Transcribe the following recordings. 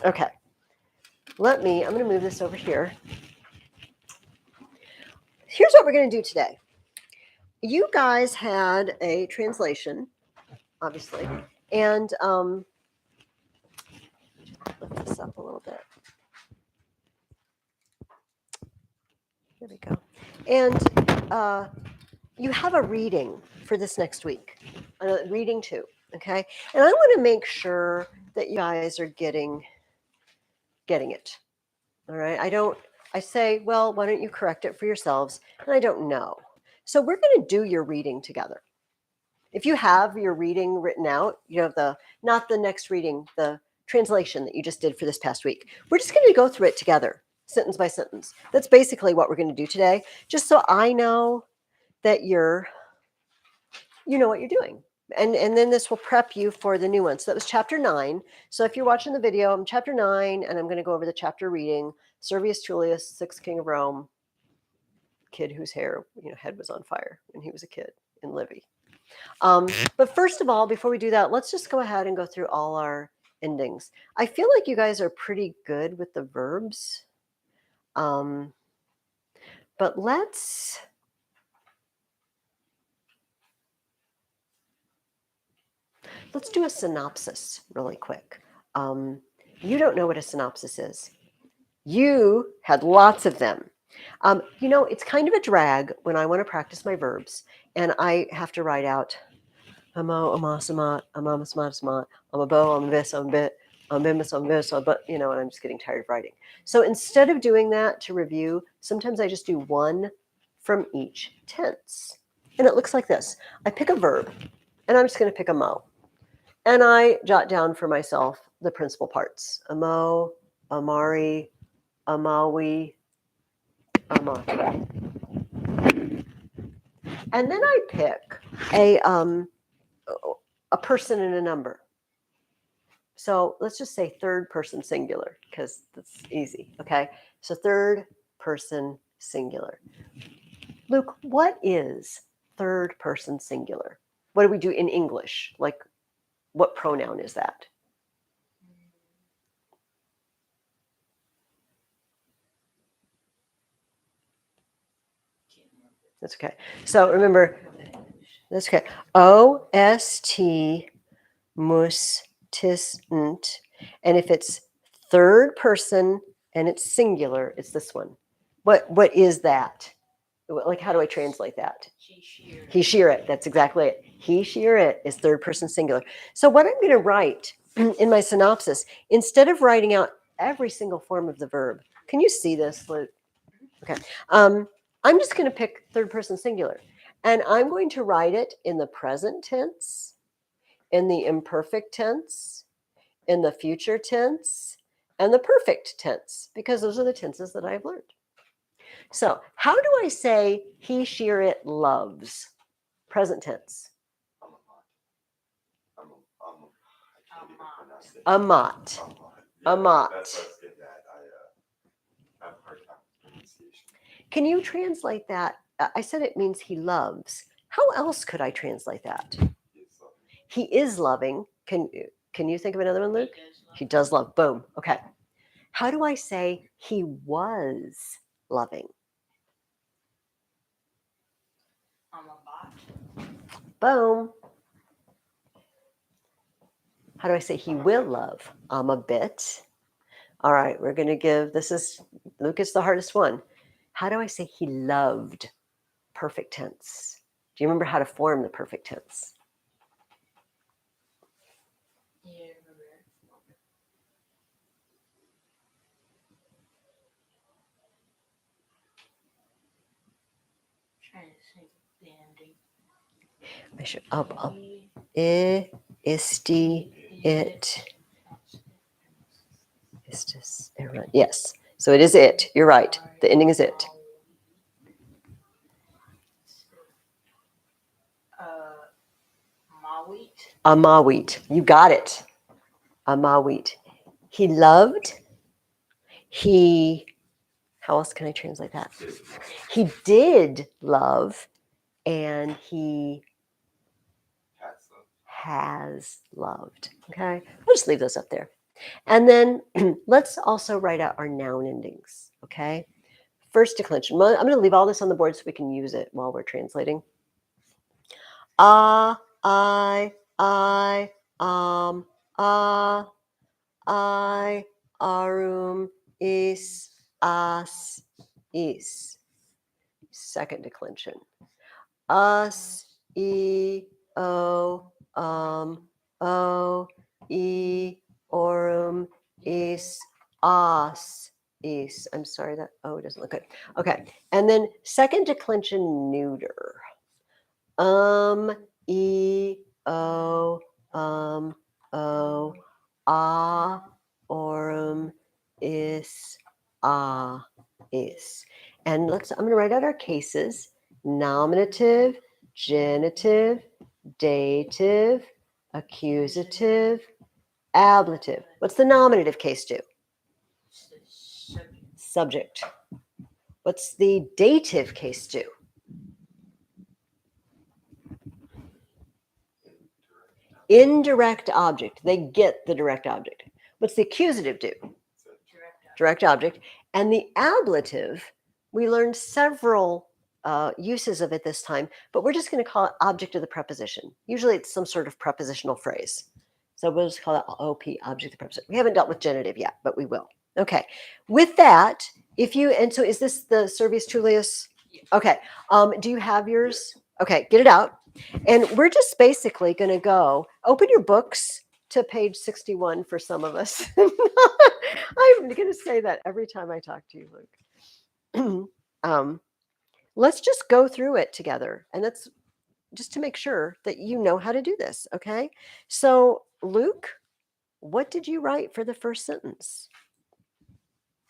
Okay. I'm going to move this over here. Here's what we're going to do today. You guys had a translation, obviously, and lift this up a little bit. There we go. And you have a reading for this next week, reading 2, okay? And I want to make sure that you guys are getting it, all right? I say, well, why don't you correct it for yourselves? And I don't know. So we're going to do your reading together. If you have your reading written out, you have not the next reading, the translation that you just did for this past week. We're just going to go through it together, sentence by sentence. That's basically what we're going to do today, just so I know that you know what you're doing. And then this will prep you for the new one. So that was chapter 9. So if you're watching the video, I'm chapter 9, and I'm going to go over the chapter reading. Servius Tullius, 6th king of Rome, kid whose head was on fire when he was a kid in Livy. But first of all, before we do that, let's just go ahead and go through all our endings. I feel like you guys are pretty good with the verbs. But let's do a synopsis really quick. You don't know what a synopsis is. You had lots of them. It's kind of a drag when I want to practice my verbs and I have to write out amo, amasamat, amamasmatasmat, amabo, amabis, ambit, ambimus, ambis, but and I'm just getting tired of writing. So instead of doing that to review, sometimes I just do one from each tense. And it looks like this. I pick a verb and I'm just going to pick amo. And I jot down for myself the principal parts. Amo, amari, amawi, amata. And then I pick a person and a number. So let's just say third person singular because that's easy. Okay. So third person singular. Luke, what is third person singular? What do we do in English? Like, what pronoun is that? That's okay. So remember, that's okay. O-S-T mus tis nt. And if it's third person and it's singular, it's this one. What is that? Like, how do I translate that? He, shear it. That's exactly it. He, shear it is third person singular. So what I'm going to write in my synopsis, instead of writing out every single form of the verb, can you see this, Luke? Okay. I'm just going to pick third person singular. And I'm going to write it in the present tense, in the imperfect tense, in the future tense, and the perfect tense, because those are the tenses that I've learned. So how do I say he, she, or it loves? Present tense. Amat. Amat. Can you translate that? I said it means he loves. How else could I translate that? He is loving. Can you think of another one, Luke? He does love. Boom. Okay. How do I say he was loving? Boom. How do I say he will love? I'm a bit. All right, we're going to give, Luke is the hardest one. How do I say he loved? Perfect tense. Do you remember how to form the perfect tense? Yeah. Trying to think the ending. I should up. Isti, it. Istis, yes. So it is it. You're right. The ending is it. Mawit. Amawit. You got it. Amawit. He loved. How else can I translate that? He did love, and he has loved. Okay. We'll just leave those up there. And then let's also write out our noun endings, okay? First declension. I'm going to leave all this on the board so we can use it while we're translating. Ah, I, ah, I, arum, is, as, is. Second declension. Us, o, orum, is, as, is. I'm sorry, that O doesn't look good. Okay, and then second declension neuter. E, o, o, a, orum, is, is. And I'm going to write out our cases: nominative, genitive, dative, accusative, ablative. What's the nominative case do? It's the subject. Subject. What's the dative case do? Indirect object. They get the direct object. What's the accusative do? Direct object. And the ablative, we learned several uses of it this time, but we're just going to call it object of the preposition. Usually it's some sort of prepositional phrase. So we'll just call it OP, object of the preposition. We haven't dealt with genitive yet, but we will. Okay. With that, so is this the Servius Tullius? Yes. Okay. Do you have yours? Okay, get it out. And we're just basically going to go, open your books to page 61 for some of us. I'm going to say that every time I talk to you, Luke. Let's just go through it together. And that's just to make sure that you know how to do this. Okay. So, Luke, what did you write for the first sentence?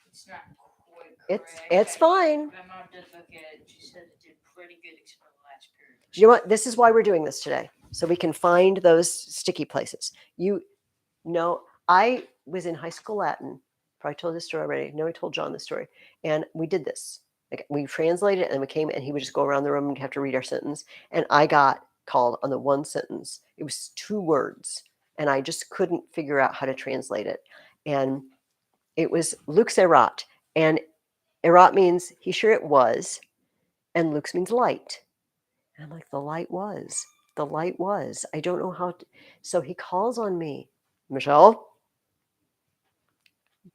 It's not quite correct. It's fine. My mom did look at it. She said it did pretty good except for the last period. Do you know what? This is why we're doing this today. So we can find those sticky places. You know, I was in high school Latin. Probably told this story already. No, I told John this story. And we did this. Like, we translated it and we came and he would just go around the room and have to read our sentence. And I got called on the one sentence. It was 2 words. And I just couldn't figure out how to translate it. And it was Lux erat. And erat means he sure it was. And lux means light. And I'm like, the light was. The light was. I don't know how to. So he calls on me. Michelle,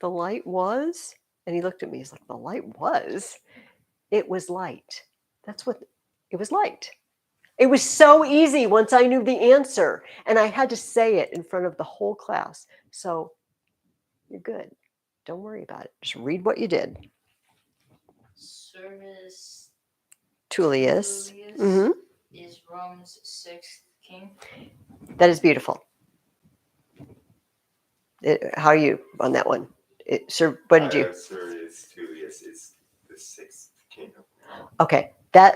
the light was? And he looked at me. He's like, the light was? It was light. That's what it was light. It was so easy once I knew the answer. And I had to say it in front of the whole class. So you're good. Don't worry about it. Just read what you did. Servius Tullius. Is Rome's 6th king. That is beautiful. How are you on that one? Sir, what did you? Servius Tullius is the 6th king of Rome. Okay,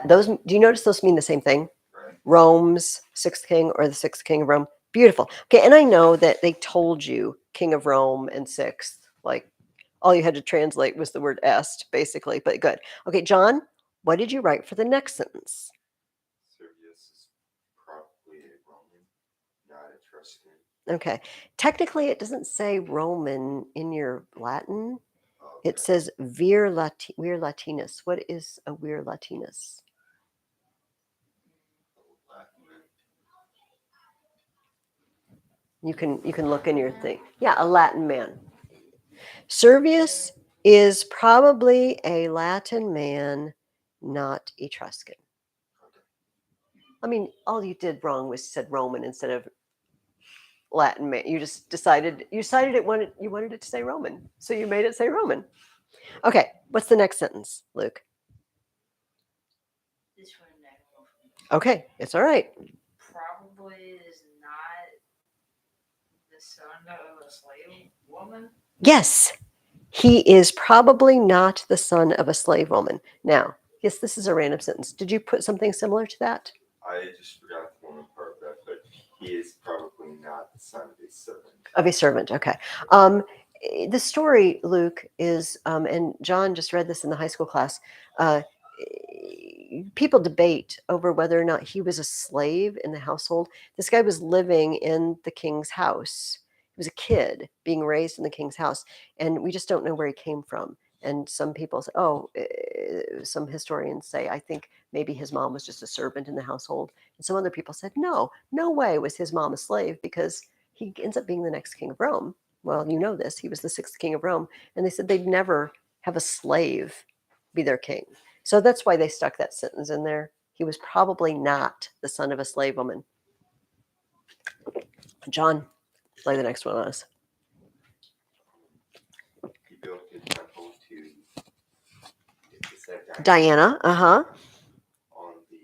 those. Do you notice those mean the same thing? Right. Rome's 6th king or the 6th king of Rome. Beautiful. Okay, and I know that they told you king of Rome and 6th. Like, all you had to translate was the word est, basically. But good. Okay, John, what did you write for the next sentence? Servius is probably a Roman, not Etruscan. Okay, technically it doesn't say Roman in your Latin. Okay. It says vir Latinus. What is a vir Latinus? You can look in your thing. Yeah, a Latin man. Servius is probably a Latin man, not Etruscan. I mean, all you did wrong was said Roman instead of Latin man. You just decided you wanted it to say Roman, so you made it say Roman. Okay, what's the next sentence, Luke? This one I don't know. Okay, it's all right. Probably is not the son of a slave woman. Yes, he is probably not the son of a slave woman. Now, yes, this is a random sentence. Did you put something similar to that? I just forgot one part of that, but he is probably not the son of a servant. Of a servant, okay. The story, Luke, is, and John just read this in the high school class, people debate over whether or not he was a slave in the household. This guy was living in the king's house. He was a kid being raised in the king's house, and we just don't know where he came from. And some people say, some historians say, I think maybe his mom was just a servant in the household. And some other people said, no way was his mom a slave, because he ends up being the next king of Rome. Well, you know this. He was the 6th king of Rome. And they said they'd never have a slave be their king. So that's why they stuck that sentence in there. He was probably not the son of a slave woman. John, lay the next one on us. He built a temple to is that Diana, on the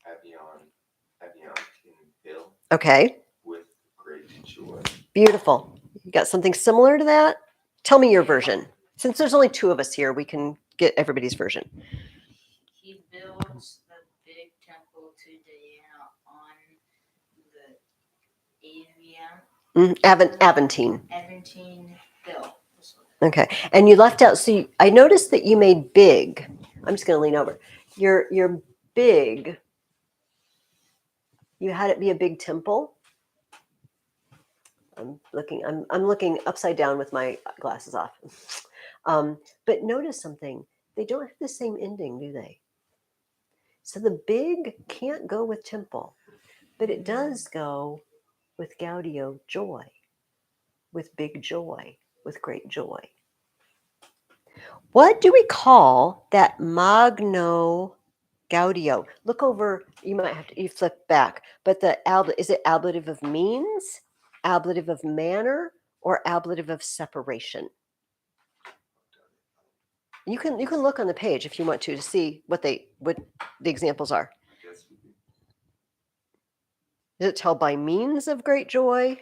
Avion Hill Okay, with great joy. beautiful. You got something similar to that? Tell me your version. Since there's only 2 of us here, we can get everybody's version. He builds the big temple to Diana on the Aventine Hill. Okay, and you left out. So I noticed that you made big. I'm just going to lean over. Your big. You had it be a big temple. I'm looking upside down with my glasses off. But notice something. They don't have the same ending, do they? So the big can't go with temple, but it does go with gaudio, joy, with big joy, with great joy. What do we call that magno gaudio? Look over, you flip back, but is it ablative of means, ablative of manner, or ablative of separation? You can look on the page if you want to see what the examples are. Does it tell by means of great joy,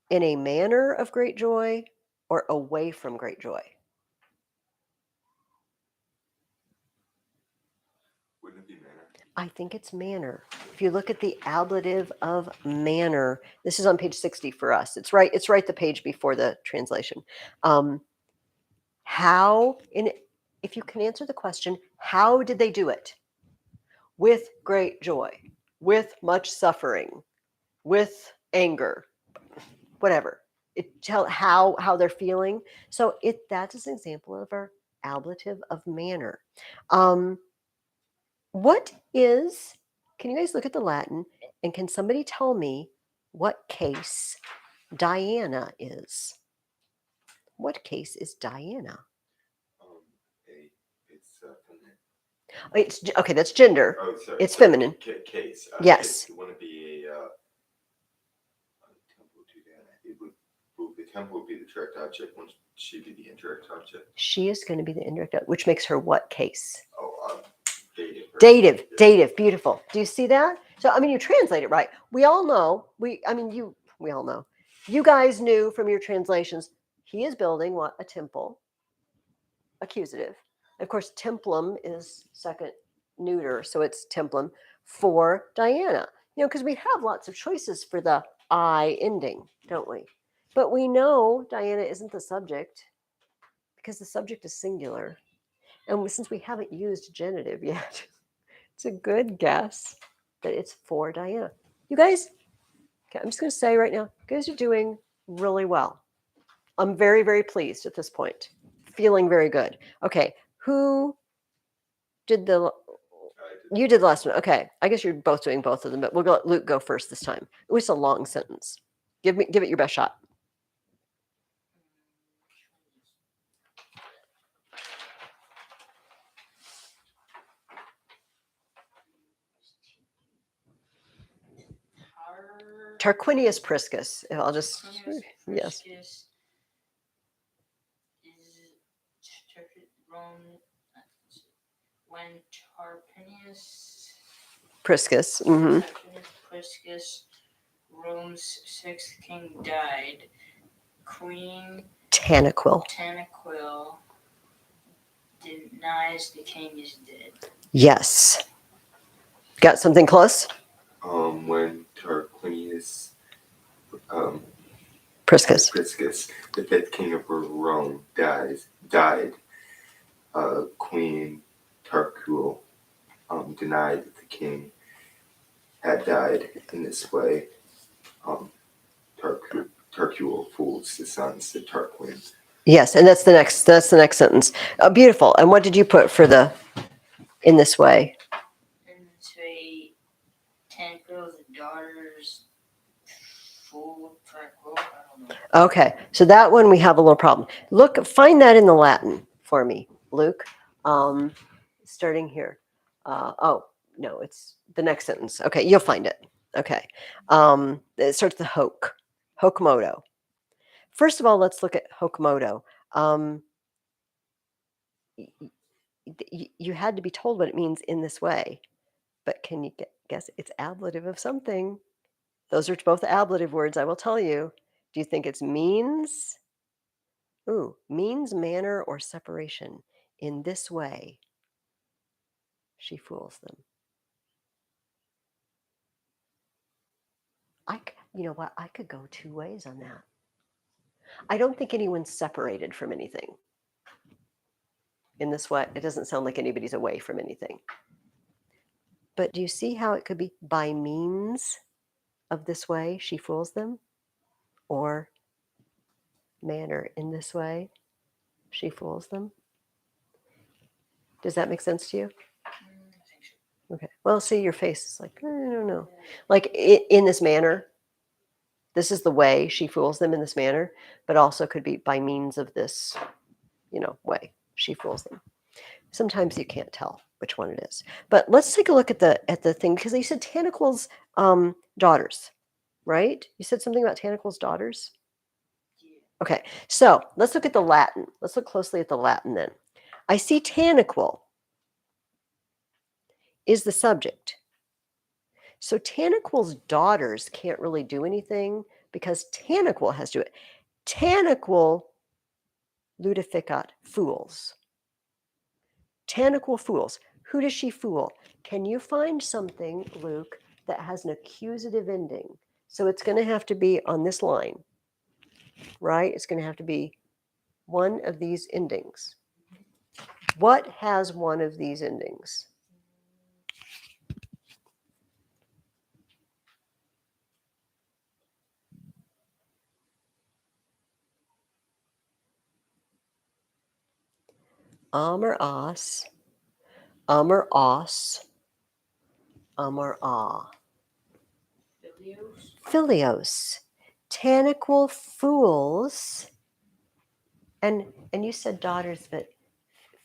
in a manner of great joy, or away from great joy? Wouldn't it be manner? I think it's manner. If you look at the ablative of manner, this is on page 60 for us. It's right the page before the translation. If you can answer the question, how did they do it? With great joy, with much suffering, with anger, whatever. It tell how they're feeling. So that is an example of our ablative of manner. Can you guys look at the Latin, and can somebody tell me what case Diana is? What case is Diana? It's feminine. It's okay. That's gender. Oh, sorry. It's feminine. Case. Yes. It wouldn't be a temple to Diana. The temple would be the direct object. Wouldn't she be the indirect object? She is going to be the indirect, which makes her what case? Dative. Dative. Dative. Beautiful. Do you see that? So I mean, you translate it right. We all know. We all know. You guys knew from your translations. He is building what? A temple. Accusative. Of course, templum is second neuter, so it's templum for Diana. Because we have lots of choices for the I ending, don't we? But we know Diana isn't the subject because the subject is singular. And since we haven't used genitive yet, it's a good guess that it's for Diana. You guys, okay, I'm just going to say right now, you guys are doing really well. I'm very, very pleased at this point. Feeling very good. Okay, who did you did the last one. Okay, I guess you're both doing both of them, but we'll let Luke go first this time. It was a long sentence. Give it your best shot. Tarquinius Priscus. I'll just yes. Is Rome when Tarquinius Priscus. Priscus, Rome's 6th king, died. Queen Tanaquil denies the king is dead. Yes. Got something close? When Tarquinius Priscus, the 5th king of Rome, died. Queen Tarquil denied that the king had died in this way. Tarquin fools the sons to Tarquin. Yes, and that's the next sentence. Beautiful. And what did you put for the in this way? And say, Tanko's daughter's full tranquil. I don't know. Okay, so that one we have a little problem. Look, find that in the Latin for me, Luke. Starting here. Oh, no, it's the next sentence. Okay, you'll find it. Okay. It starts with hoc, hoc modo. First of all, let's look at hoc modo. You had to be told what it means in this way, but can you guess? It's ablative of something. Those are both ablative words, I will tell you. Do you think it's means? Ooh, means, manner, or separation. In this way, she fools them. You know what? I could go two ways on that. I don't think anyone's separated from anything. In this way, it doesn't sound like anybody's away from anything. But do you see how it could be by means of this way, she fools them? Or manner, in this way, she fools them? Does that make sense to you? I think so. Okay. Well, see, your face is like, I don't know. Like in this manner, this is the way she fools them in this manner, but also could be by means of this, way she fools them. Sometimes you can't tell which one it is. But let's take a look at the thing, because you said Tanaquil's daughters, right? You said something about Tanaquil's daughters? Yeah. Okay, so let's look at the Latin. Let's look closely at the Latin then. I see Tanaquil is the subject. So Tanaquil's daughters can't really do anything because Tanaquil has to do it. Tanaquil ludificat, fools. Tanaquil fools. Who does she fool? Can you find something, Luke, that has an accusative ending? So it's going to have to be on this line, right? It's going to have to be one of these endings. What has one of these endings? Or os, or os, or ah. Filios. Filios. Tanaquil fools. And you said daughters, but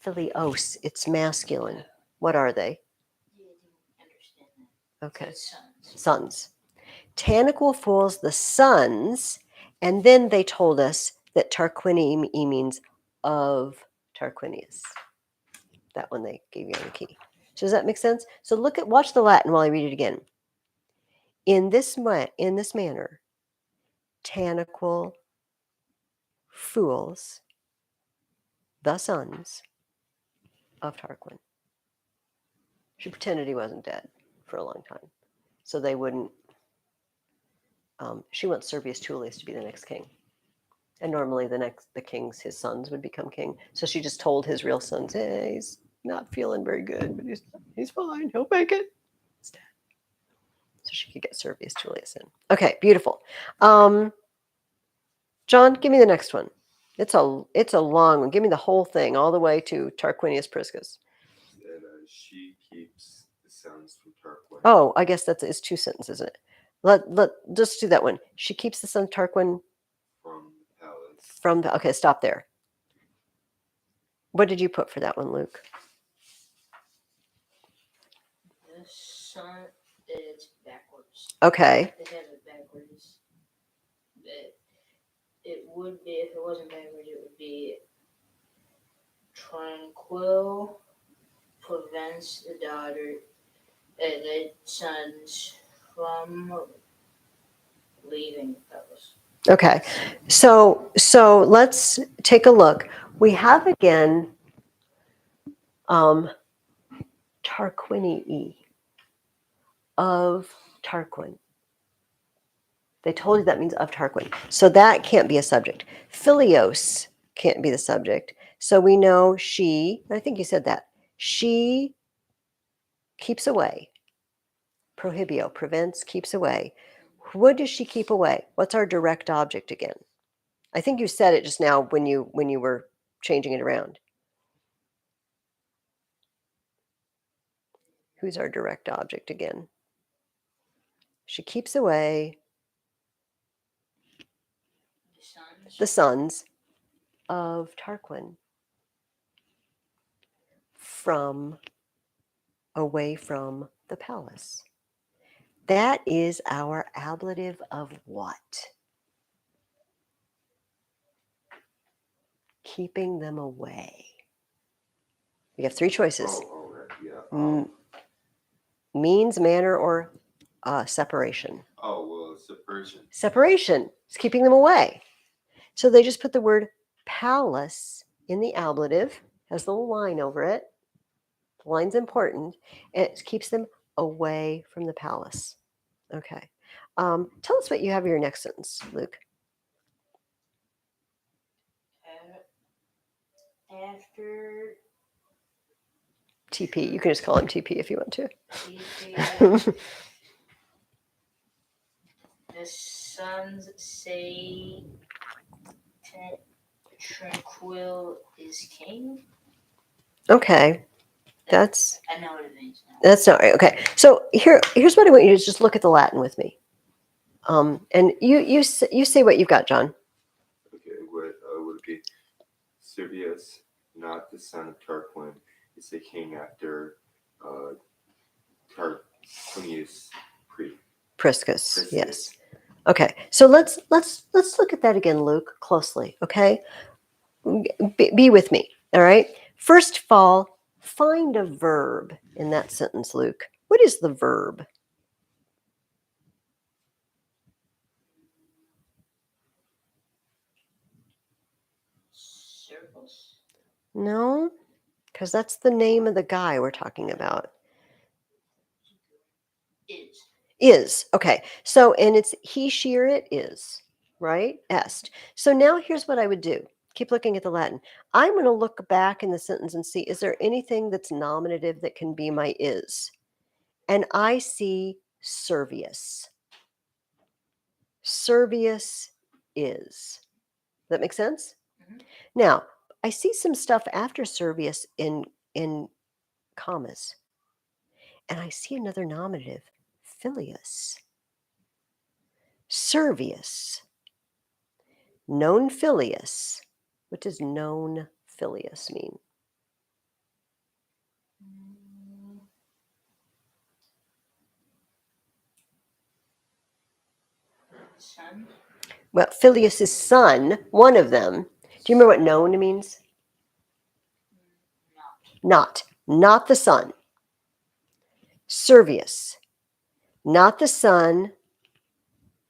filios, it's masculine. What are they? Yeah, I didn't understand that. Okay. It's sons. Sons. Tanaquil fools the sons, and then they told us that Tarquinii means of Tarquinius. That one they gave you on the key. So does that make sense? So watch the Latin while I read it again. In this manner, Tanaquil fools the sons of Tarquin. She pretended he wasn't dead for a long time, so they wouldn't. She wants Servius Tullius to be the next king, and normally the kings, his sons, would become king. So she just told his real sons, "Hey, he's not feeling very good, but he's fine. He'll make it." He's dead. So she could get Servius Tullius in. Okay, beautiful. John, give me the next one. It's a long one. Give me the whole thing, all the way to Tarquinius Priscus. That she keeps the sons from Tarquin. Oh, I guess it's two sentences, isn't it? Let just do that one. She keeps the son Tarquin From the palace. from the. Okay, stop there. What did you put for that one, Luke? The son, it's backwards. Okay. They have it backwards. It would be, if it wasn't backwards, it would be tranquil prevents the sons from leaving the palace. Okay. So let's take a look. We have again Tarquinii of Tarquin. They told you that means of Tarquin. So that can't be a subject. Filios can't be the subject. So we know she, I think you said that, she keeps away. Prohibio, prevents, keeps away. What does she keep away? What's our direct object again? I think you said it just now when you were changing it around. Who's our direct object again? She keeps away the sons of Tarquin from away from the palace. That is our ablative of what? Keeping them away. We have three choices. Oh, right, yeah. Means, manner, or separation. Oh, well, separation. Separation is keeping them away. So they just put the word palace in the ablative, has a little line over it. The line's important. And it keeps them away from the palace. Okay. Tell us what you have in your next sentence, Luke. After TP. You can just call him TP if you want to. TP, the sons say tranquil is king. Okay. That's I know what it means now. That's not right. Okay. So here's what I want you to do, just look at the Latin with me. And you say what you've got, John. Okay, what would it be? Servius, not the son of Tarquin, is the king after Tarquinius Priscus. Yes. Okay. So let's look at that again, Luke, closely. Okay. Be with me. All right. First of all, find a verb in that sentence, Luke. What is the verb? Circles. No, because that's the name of the guy we're talking about. Is. Okay. So, and it's he, she, or it is, right? Est. So now here's what I would do. Keep looking at the Latin. I'm going to look back in the sentence and see, is there anything that's nominative that can be my is? And I see Servius. Servius is. Does that make sense? Mhm. Now, I see some stuff after Servius in commas. And I see another nominative, Filius. Servius. Non filius. What does non filius mean? Son. Well, filius is son, one of them. Do you remember what non means? Not the son. Servius, not the son.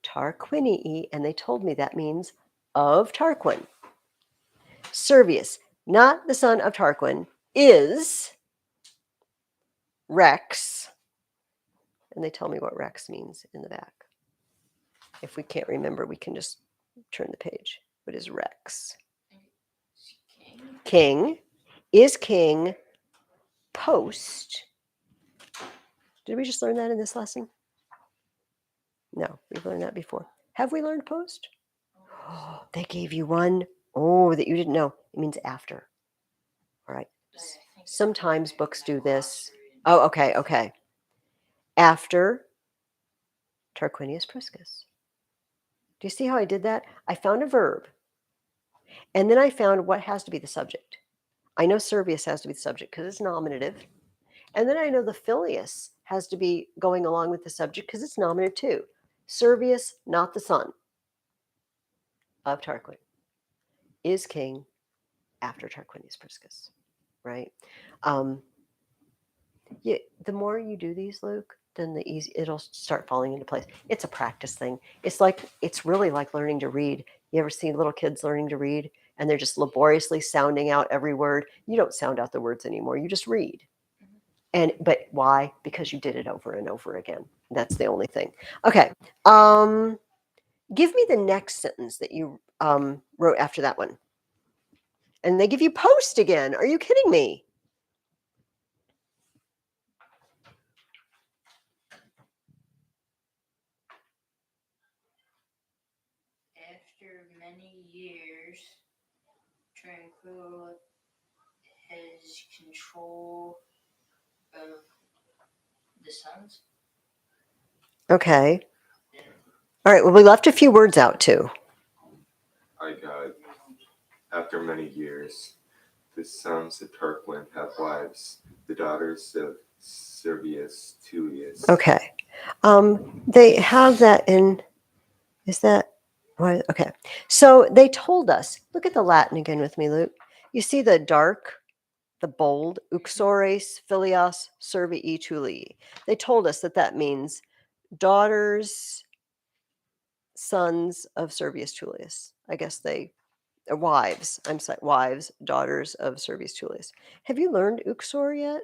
Tarquinii, and they told me that means of Tarquin. Servius, not the son of Tarquin, is Rex. And they tell me what Rex means in the back. If we can't remember, we can just turn the page. What is Rex? King is king post. Did we just learn that in this lesson? No, we've learned that before. Have we learned post? Oh, they gave you one. Oh, that you didn't know. It means after. All right. Sometimes books do this. Oh, okay, okay. After Tarquinius Priscus. Do you see how I did that? I found a verb. And then I found what has to be the subject. I know Servius has to be the subject because it's nominative. And then I know the filius has to be going along with the subject because it's nominative too. Servius, not the son of Tarquin, is king after Tarquinius Priscus, right? Yeah, the more you do these, Luke, then the easy it'll start falling into place. It's a practice thing. It's really like learning to read. You ever see little kids learning to read and they're just laboriously sounding out every word? You don't sound out the words anymore. You just read. But why? Because you did it over and over again. That's the only thing. Okay. Give me the next sentence that you wrote after that one. And they give you post again. Are you kidding me? who has control of the sons. Okay. All right. Well, we left a few words out too. I got, after many years, the sons of Tarquin have wives, the daughters of Servius Tullius. Okay. They have that in, is that, why? Okay. So they told us, look at the Latin again with me, Luke. You see the dark, the bold, uxores, filios, servii tulii. They told us that that means daughters, sons of Servius Tullius. I guess they, wives, I'm sorry, wives, daughters of Servius Tullius. Have you learned uxor yet?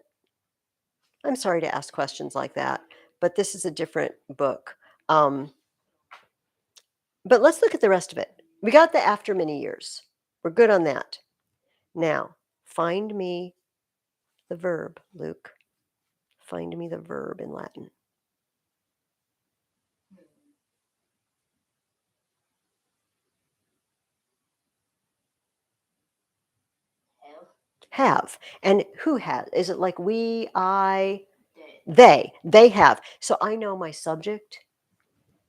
I'm sorry to ask questions like that, but this is a different book. But let's look at the rest of it. We got the after many years. We're good on that. Now, find me the verb, Luke. Find me the verb in Latin. Have. And who has? Is it like we, I, they have. So I know my subject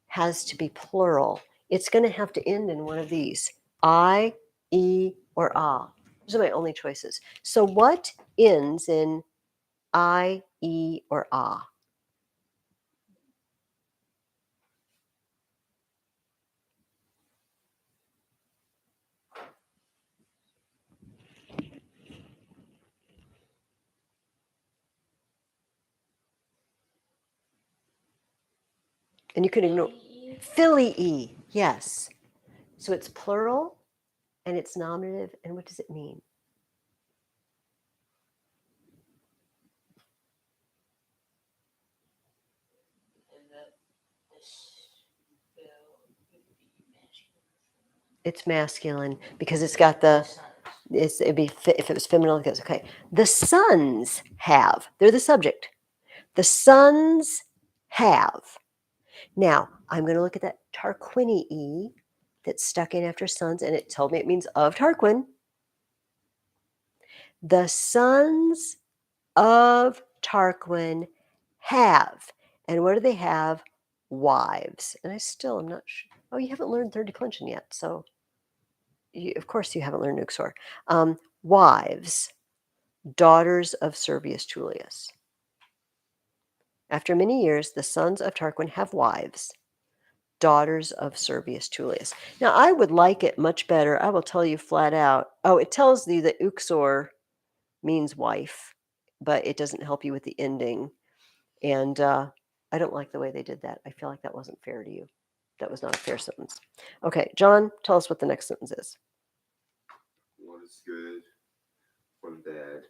has to be plural. It's going to have to end in one of these. I, e, or ah. Those are my only choices. So what ends in I, e, or ah? And you can ignore Philly, yes. So it's plural and it's nominative. And what does it mean? It's masculine because it's got the, it'd be, if it was feminine, it goes, okay. The sons have, they're the subject. The sons have. Now, I'm going to look at that Tarquinii that's stuck in after sons, and it told me it means of Tarquin. The sons of Tarquin have. And what do they have? Wives. And I still am not sure. Oh, you haven't learned third declension yet. So, of course, you haven't learned Uxor. Wives, daughters of Servius Tullius. After many years, the sons of Tarquin have wives, daughters of Servius Tullius. Now, I would like it much better. I will tell you flat out. Oh, it tells you that Uxor means wife, but it doesn't help you with the ending. And I don't like the way they did that. I feel like that wasn't fair to you. That was not a fair sentence. Okay, John, tell us what the next sentence is. One is good, one bad.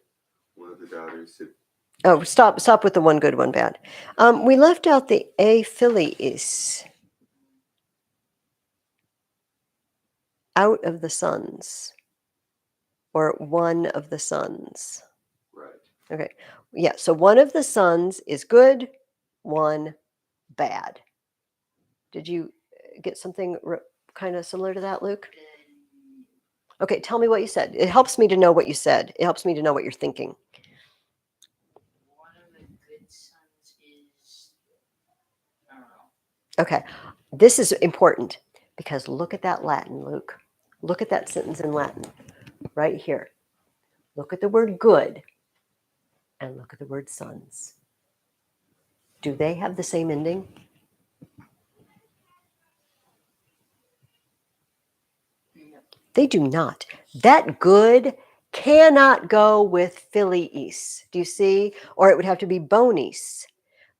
One of the daughters of Oh, stop with the one good, one bad. We left out the aphiliis. Out of the sons, or one of the sons. right. Okay, yeah, so one of the sons is good, one bad. Did you get something kind of similar to that, Luke? Okay, tell me what you said. It helps me to know what you said. It helps me to know what you're thinking. One of the good sons is, I don't know. Okay, this is important because look at that Latin, Luke. Look at that sentence in Latin right here. Look at the word good and look at the word sons. Do they have the same ending? They do not. That good cannot go with philiis. Do you see? Or it would have to be bonis.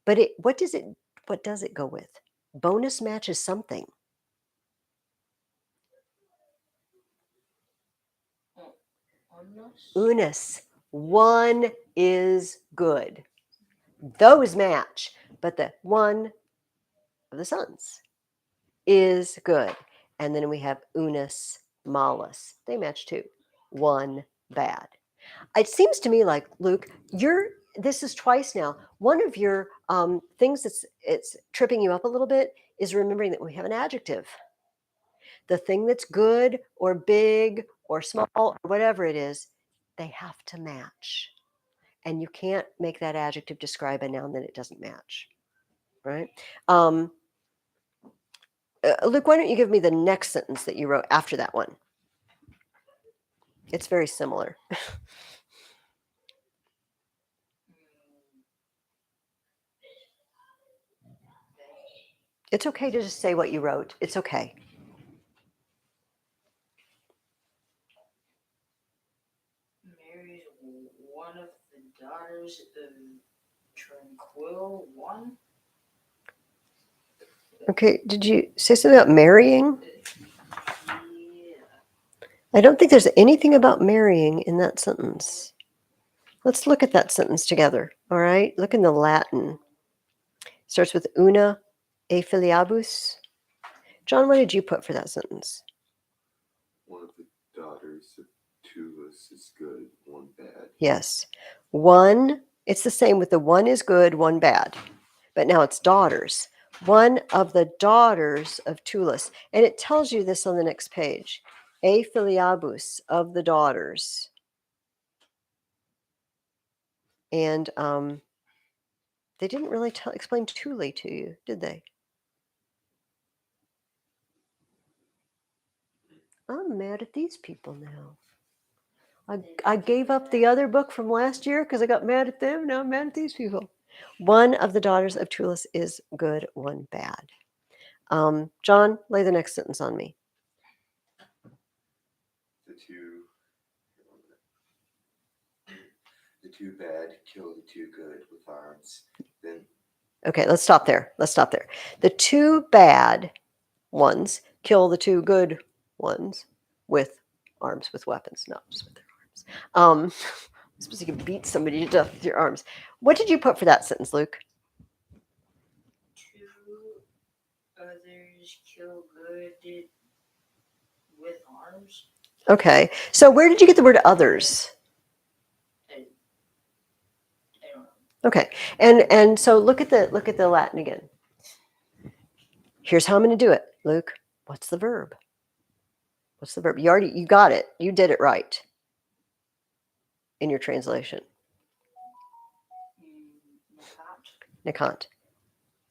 But what does it go with? Bonus matches something. Unus. One is good. Those match, but the one of the sons is good. And then we have unus malus. They match too. One bad. It seems to me like, Luke, this is twice now. One of your things it's tripping you up a little bit is remembering that we have an adjective. The thing that's good or big or small or whatever it is, they have to match. And you can't make that adjective describe a noun that it doesn't match, right? Luke, why don't you give me the next sentence that you wrote after that one? It's very similar. It's okay to just say what you wrote. It's okay. Marries one of the daughters of Tranquil One. Okay, did you say something about marrying? Yeah. I don't think there's anything about marrying in that sentence. Let's look at that sentence together, all right? Look in the Latin. Starts with una e filiabus. John, what did you put for that sentence? One of the daughters of Tullus is good, one bad. Yes. One, it's the same with the one is good, one bad. But now it's daughters. One of the daughters of Tullus. And it tells you this on the next page. A filiabus, of the daughters. And they didn't really explain Thule to you, did they? I'm mad at these people now. I gave up the other book from last year because I got mad at them. Now I'm mad at these people. One of the daughters of Tullus is good, one bad. John, lay the next sentence on me. The two bad kill the two good with arms. Then Okay, let's stop there. The two bad ones kill the two good ones with arms, with weapons, not just with their arms. I suppose you can beat somebody to death with your arms. What did you put for that sentence, Luke? Two others kill good with arms. Okay, so where did you get the word others? I don't know. Okay, and so look at the Latin again. Here's how I'm going to do it, Luke. What's the verb? You got it. You did it right in your translation. Nikant.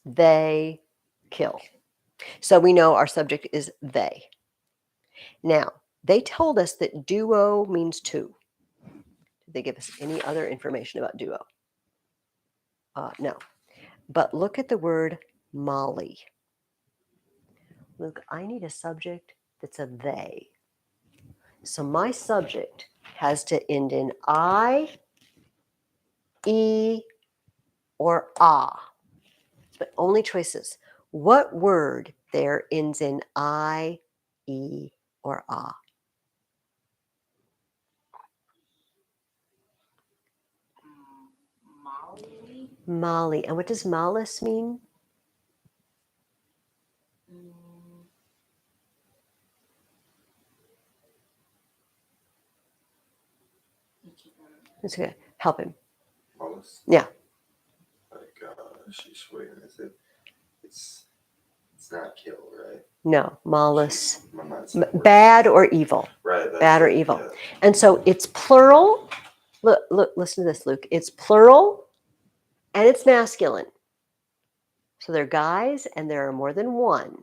They kill. So we know our subject is they. Now, they told us that duo means two. Did they give us any other information about duo? No. But look at the word Molly. Luke, I need a subject that's a they. So my subject has to end in I, E, or ah. But only choices. What word there ends in I, E, or ah? Molly. Molly. And what does malice mean? It's okay. Help him. Wallace? Yeah. Like, she's waiting as if it's not kill, right? No, malice. My mind's Bad or evil. Right. Bad or evil. Yeah. And so it's plural. Look, listen to this, Luke. It's plural and it's masculine. So they're guys and there are more than one.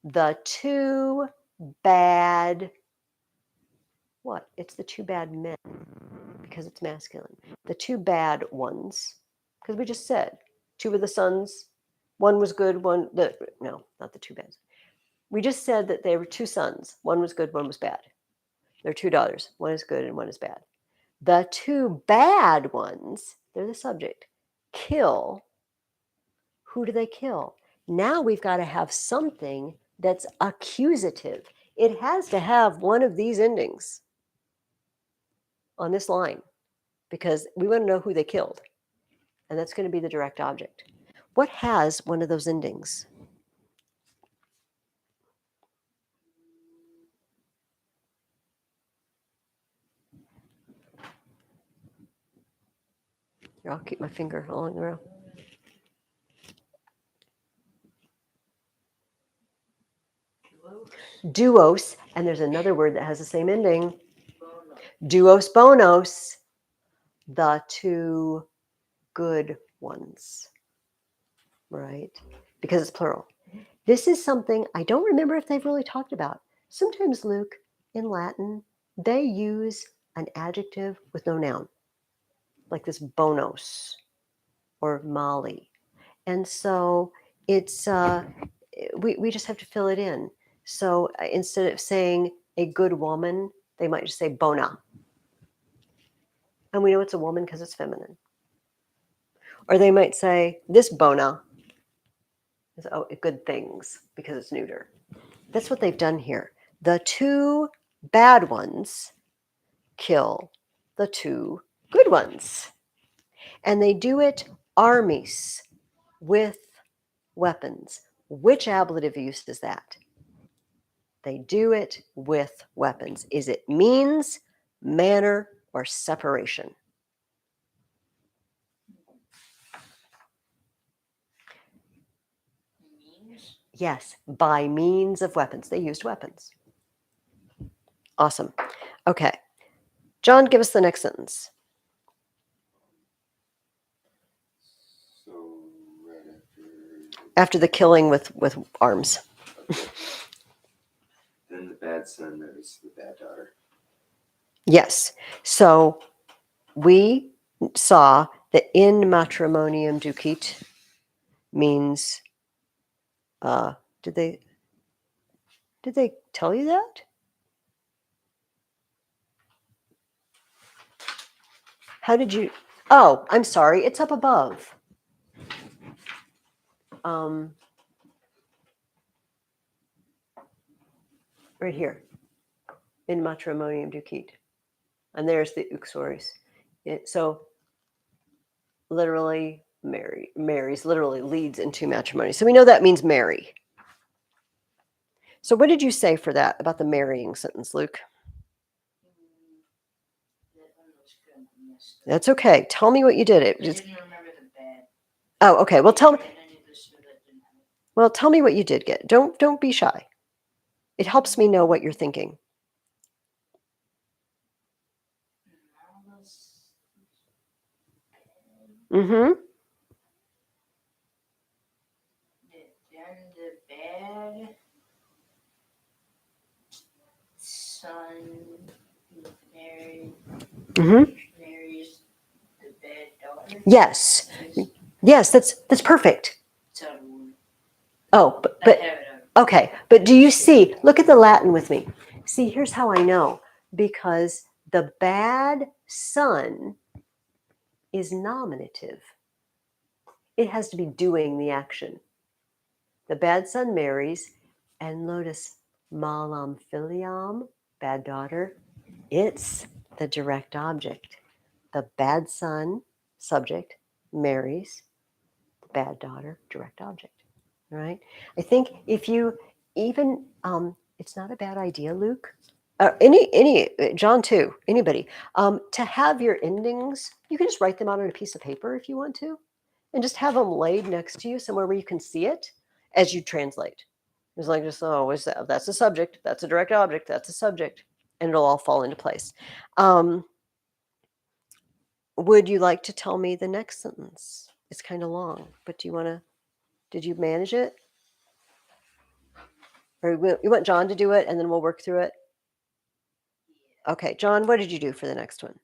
The two bad, what? It's the two bad men because it's masculine. The two bad ones, because we just said two of the sons, one was good, no, not the two bad. We just said that they were two sons. One was good, one was bad. There are two daughters. One is good and one is bad. The two bad ones, they're the subject, kill. Who do they kill? Now we've got to have something that's accusative. It has to have one of these endings on this line because we want to know who they killed. And that's going to be the direct object. What has one of those endings? Here, I'll keep my finger along the row. Duos, and there's another word that has the same ending. Bono. Duos bonos, the two good ones, right? Because it's plural. This is something I don't remember if they've really talked about. Sometimes, Luke, in Latin, they use an adjective with no noun, like this bonos or mali. And so it's, we just have to fill it in. So instead of saying a good woman, they might just say bona. And we know it's a woman because it's feminine. Or they might say this bona is good things because it's neuter. That's what they've done here. The two bad ones kill the two good ones. And they do it armis, with weapons. Which ablative use is that? They do it with weapons. Is it means, manner, or separation? Means. Yes, by means of weapons. They used weapons. Awesome. Okay. John, give us the next sentence. So right After the killing with arms. okay. Then the bad son marries the bad daughter. Yes. So we saw that in matrimonium ducit means, did they tell you that? How did you? Oh, I'm sorry. It's up above. Right here. In matrimonium ducit. And there's the uxoris. So literally marries, literally leads into matrimony. So we know that means marry. So what did you say for that about the marrying sentence, Luke? That one was good. I missed it. That's okay. Tell me what you did. I It just, didn't remember the bad. oh, okay. Well, tell me. I knew this, but I didn't have it. Well, tell me what you did get. Don't be shy. It helps me know what you're thinking. Malice. Mm-hmm. Then the bad son Mm-hmm. marries the bad daughter. Yes. Is- Yes, that's perfect. it's out of order. Oh, I but have it out. okay. But do you see? Look at the Latin with me. See, here's how I know. Because the bad son is nominative. It has to be doing the action. The bad son marries, and notice malam filiam, bad daughter, it's the direct object. The bad son, subject, marries the bad daughter, direct object. All right? I think if you even, it's not a bad idea, Luke. Any John too, anybody, to have your endings, you can just write them out on a piece of paper if you want to, and just have them laid next to you somewhere where you can see it as you translate. It's like just, oh, is that's a subject, that's a direct object, that's a subject, and it'll all fall into place. Would you like to tell me the next sentence? It's kind of long, but do you want to? Did you manage it? Or you want John to do it, and then we'll work through it? Okay, John, what did you do for the next one?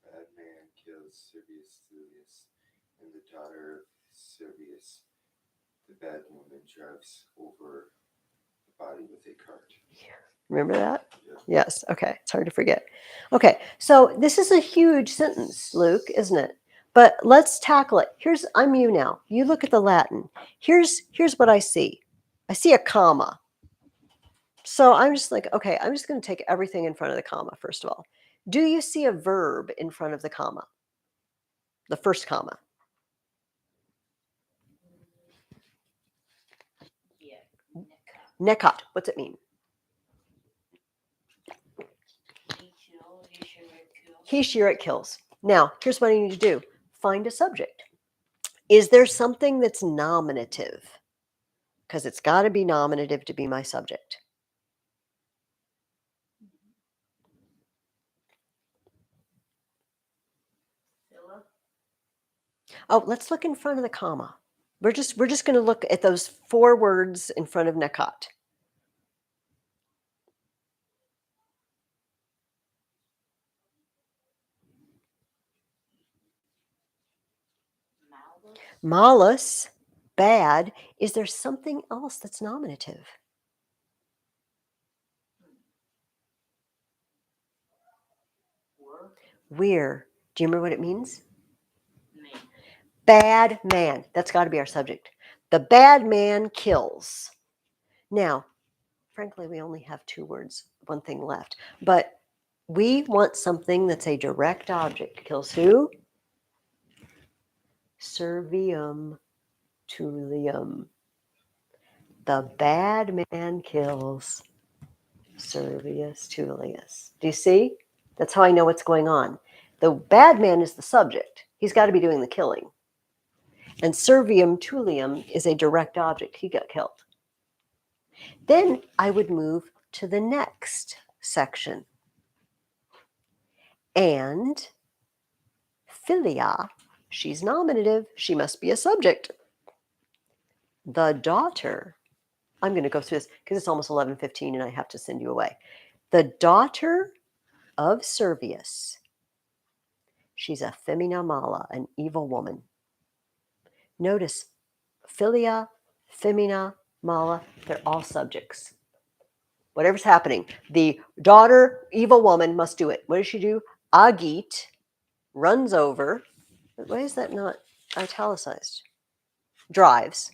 Bad man kills Servius Tullius and the daughter of Servius. The bad woman drives over the body with a cart. Remember that? Yeah. Yes. Okay. It's hard to forget. Okay. So this is a huge sentence, Luke, isn't it? But let's tackle it. I'm you now. You look at the Latin. Here's what I see. I see a comma. So I'm just like, okay, I'm just going to take everything in front of the comma, first of all. Do you see a verb in front of the comma? The first comma. Yeah. Nekat. What's it mean? He, she, or it kills. Now, here's what I need to do. Find a subject. Is there something that's nominative? Because it's got to be nominative to be my subject. Oh, let's look in front of the comma. We're just going to look at those 4 words in front of Nakat. Malus. Malus, bad. Is there something else that's nominative? Were. We're. Do you remember what it means? Me. Bad man. That's got to be our subject. The bad man kills. Now, frankly, we only have 2 words, 1 thing left. But we want something that's a direct object. Kills who? Servium Tullium. The bad man kills Servius Tullius. Do you see? That's how I know what's going on. The bad man is the subject. He's got to be doing the killing. And Servium Tullium is a direct object. He got killed. Then I would move to the next section. And Philia, she's nominative. She must be a subject. The daughter, I'm going to go through this because it's almost 11:15 and I have to send you away. The daughter of Servius. She's a femina mala, an evil woman. Notice, philia, femina, mala, they're all subjects. Whatever's happening, the daughter, evil woman, must do it. What does she do? Agit, runs over. Why is that not italicized? Drives.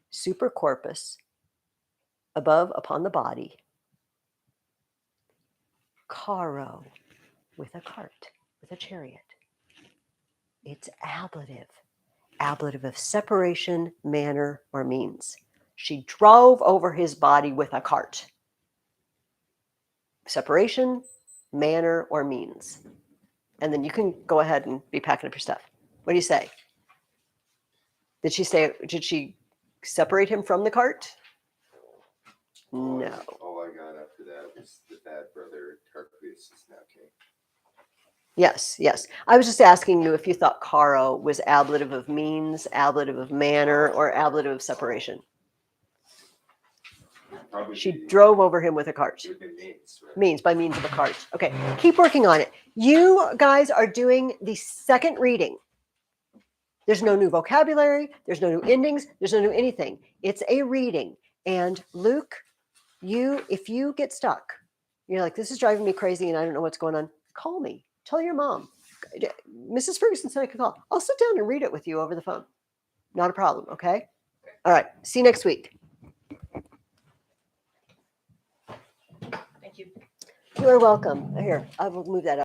Super corpus, above upon the body. Caro, with a cart, with a chariot. It's ablative. Ablative of separation, manner, or means. She drove over his body with a cart. Separation, manner, or means. And then you can go ahead and be packing up your stuff. What do you say? Did she separate him from the cart? No. All I got after that was the bad brother Tarquinius is now king. Yes, yes. I was just asking you if you thought caro was ablative of means, ablative of manner, or ablative of separation. Probably She the- drove over him with a cart. it would be means, right? Means, by means of a cart. Okay, keep working on it. You guys are doing the second reading. There's no new vocabulary. There's no new endings. There's no new anything. It's a reading. And Luke, if you get stuck, you're like, this is driving me crazy and I don't know what's going on, call me. Tell your mom. Mrs. Ferguson said I could call. I'll sit down and read it with you over the phone. Not a problem, okay? All right, see you next week. Thank you. You are welcome. Here, I will move that up.